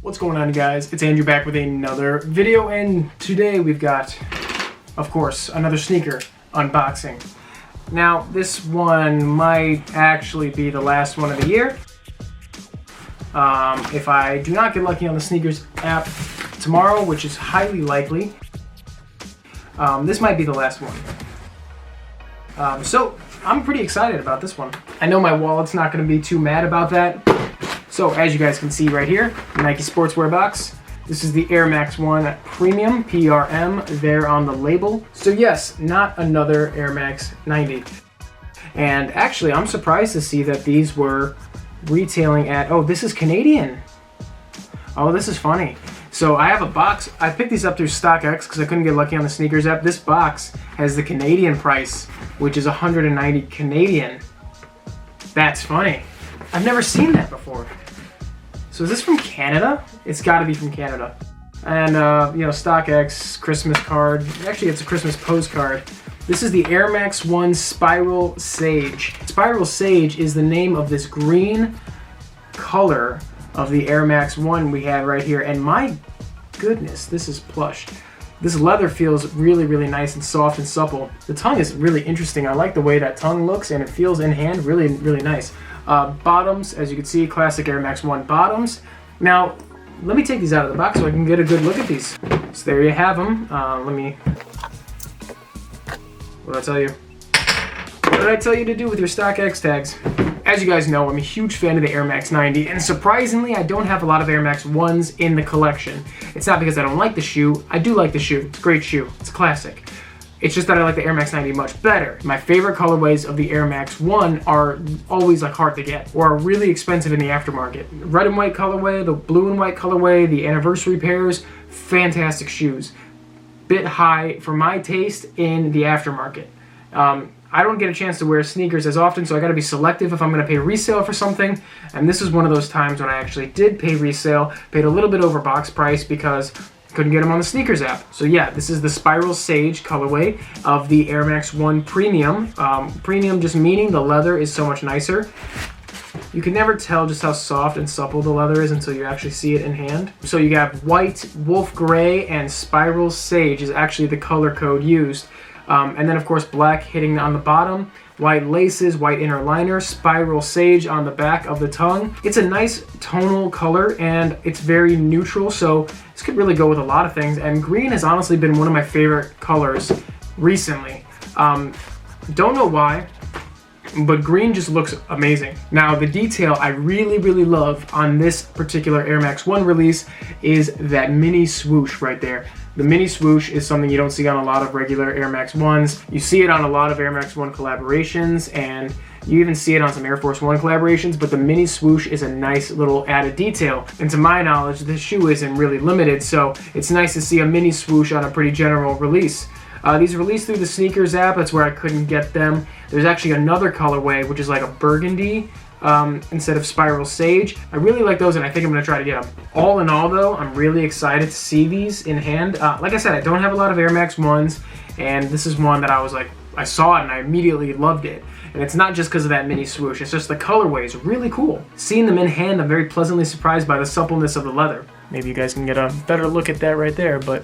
What's going on, you guys? It's Andrew back with another video, and today we've got, of course, another sneaker unboxing. Now, this one might actually be the last one of the year. If I do not get lucky on the sneakers app tomorrow, which is highly likely, this might be the last one. So I'm pretty excited about this one. I know my wallet's not going to be too mad about that. So as you guys can see right here, Nike Sportswear box. This is the Air Max 1 Premium, PRM, there on the label. So yes, not another Air Max 90. And actually, I'm surprised to see that these were retailing at, oh, this is Canadian. Oh, this is funny. So I have a box. I picked these up through StockX because I couldn't get lucky on the sneakers app. This box has the Canadian price, which is 190 Canadian. That's funny. I've never seen that before. So is this from Canada? It's got to be from Canada. And you know, StockX Christmas card. Actually, it's a Christmas postcard. This is the Air Max 1 Spiral Sage. Spiral Sage is the name of this green color of the Air Max 1 we have right here. And my goodness, this is plush. This leather feels really, really nice and soft and supple. The tongue is really interesting. I like the way that tongue looks, and it feels in hand really, really nice. Bottoms, as you can see, classic Air Max 1 bottoms. Now, let me take these out of the box so I can get a good look at these. So there you have them. What did I tell you? What did I tell you to do with your StockX tags? As you guys know, I'm a huge fan of the Air Max 90, and surprisingly, I don't have a lot of Air Max 1s in the collection. It's not because I don't like the shoe. I do like the shoe. It's a great shoe. It's a classic. It's just that I like the Air Max 90 much better. My favorite colorways of the Air Max 1 are always like hard to get or are really expensive in the aftermarket. Red and white colorway, the blue and white colorway, the anniversary pairs, fantastic shoes. Bit high for my taste in the aftermarket. I don't get a chance to wear sneakers as often, so I gotta be selective if I'm gonna pay resale for something. And this is one of those times when I actually did pay resale, paid a little bit over box price because couldn't get them on the sneakers app. So yeah, this is the Spiral Sage colorway of the Air Max 1 Premium. Premium just meaning the leather is so much nicer. You can never tell just how soft and supple the leather is until you actually see it in hand. So you got white, wolf gray, and Spiral Sage is actually the color code used. And then of course black hitting on the bottom, white laces, white inner liner, Spiral Sage on the back of the tongue. It's a nice tonal color and it's very neutral, so this could really go with a lot of things. And green has honestly been one of my favorite colors recently. Don't know why, but green just looks amazing. Now, the detail I really, really love on this particular Air Max 1 release is that mini swoosh right there. The mini swoosh is something you don't see on a lot of regular Air Max 1s. You see it on a lot of Air Max 1 collaborations, and you even see it on some Air Force 1 collaborations, but the mini swoosh is a nice little added detail. And to my knowledge, this shoe isn't really limited, so it's nice to see a mini swoosh on a pretty general release. These are released through the sneakers app. That's where I couldn't get them. There's actually another colorway, which is like a burgundy instead of Spiral Sage. I really like those, and I think I'm gonna try to get them. All in all though, I'm really excited to see these in hand. Like I said, I don't have a lot of Air Max 1s, and this is one that I was like, I saw it and I immediately loved it. And it's not just because of that mini swoosh, it's just the colorway is really cool. Seeing them in hand, I'm very pleasantly surprised by the suppleness of the leather. Maybe you guys can get a better look at that right there, but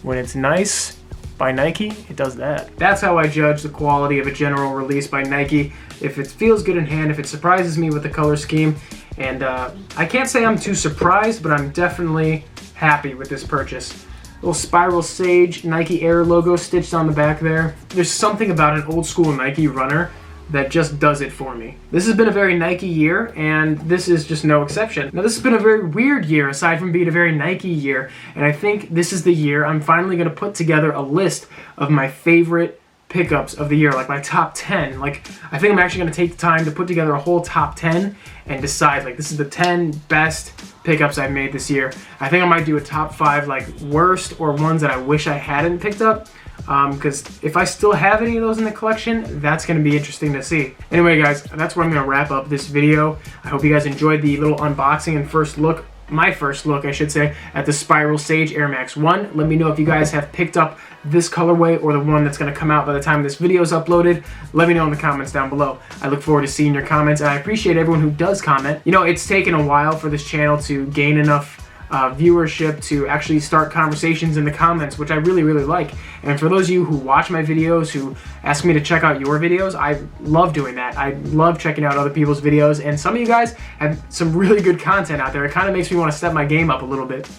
when it's nice by Nike, it does that. That's how I judge the quality of a general release by Nike. If it feels good in hand, if it surprises me with the color scheme. And I can't say I'm too surprised, but I'm definitely happy with this purchase. Little Spiral Sage Nike Air logo stitched on the back there. There's something about an old school Nike runner that just does it for me. This has been a very Nike year, and this is just no exception. Now, this has been a very weird year, aside from being a very Nike year, and I think this is the year I'm finally gonna put together a list of my favorite pickups of the year, like my top 10. Like, I think I'm actually gonna take the time to put together a whole top 10 and decide, like, this is the 10 best pickups I've made this year. I think I might do a top 5, like, worst or ones that I wish I hadn't picked up. Because if I still have any of those in the collection, that's going to be interesting to see. Anyway, guys, that's where I'm going to wrap up this video. I hope you guys enjoyed the little unboxing and first look, my first look, I should say, at the Spiral Sage Air Max 1. Let me know if you guys have picked up this colorway or the one that's going to come out by the time this video is uploaded. Let me know in the comments down below. I look forward to seeing your comments, and I appreciate everyone who does comment. You know, it's taken a while for this channel to gain enough viewership to actually start conversations in the comments, which I really, really like. And for those of you who watch my videos, who ask me to check out your videos, I love doing that. I love checking out other people's videos, and some of you guys have some really good content out there. It kind of makes me want to step my game up a little bit.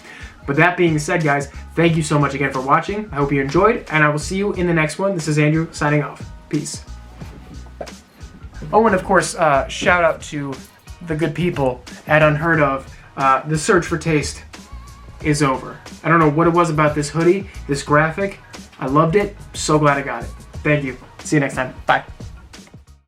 But that being said, guys, thank you so much again for watching. I hope you enjoyed, and I will see you in the next one. This is Andrew signing off. Peace. Oh, and of course, shout out to the good people at Unheard Of. The search for taste is over. I don't know what it was about this hoodie, this graphic. I loved it. So glad I got it. Thank you. See you next time. Bye.